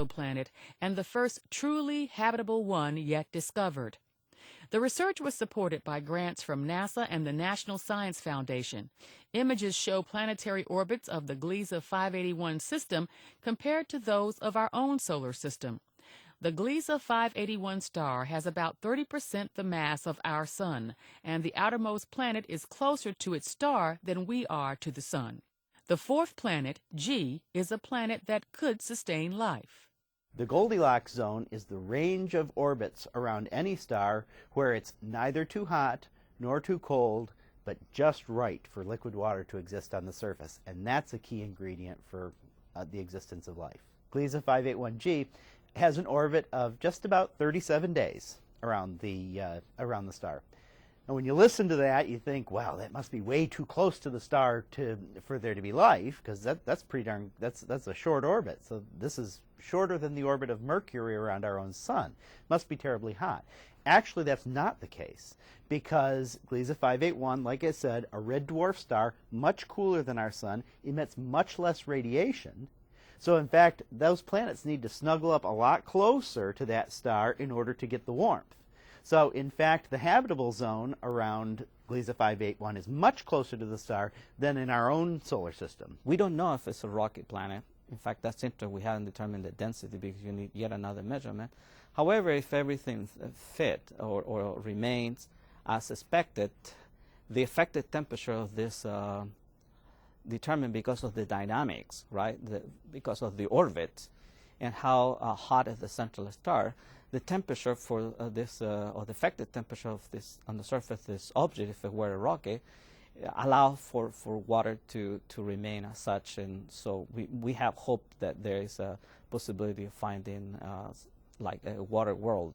exoplanet and the first truly habitable one yet discovered. The research was supported by grants from NASA and the National Science Foundation. Images show planetary orbits of the Gliese 581 system compared to those of our own solar system. The Gliese 581 star has about 30% the mass of our Sun, and the outermost planet is closer to its star than we are to the Sun. The fourth planet, G, is a planet that could sustain life. The Goldilocks zone is the range of orbits around any star where it's neither too hot nor too cold, but just right for liquid water to exist on the surface. And that's a key ingredient for the existence of life. Gliese 581G has an orbit of just about 37 days around the star. And when you listen to that, you think, wow, that must be way too close to the star for there to be life, because that's a short orbit. So this is shorter than the orbit of Mercury around our own sun. Must be terribly hot. Actually, that's not the case, because Gliese 581, like I said, a red dwarf star, much cooler than our sun, emits much less radiation. So in fact, those planets need to snuggle up a lot closer to that star in order to get the warmth. So in fact, the habitable zone around Gliese 581 is much closer to the star than in our own solar system. We don't know if it's a rocky planet. In fact, that's interesting. We haven't determined the density because you need yet another measurement. However, if everything fit or remains as expected, the effective temperature of this determined because of the dynamics, right? Because of the orbit and how hot is the central star. The temperature for this, or the effective temperature of this on the surface of this object, if it were a rocket, allow for water to remain as such. And so we have hope that there is a possibility of finding like a water world.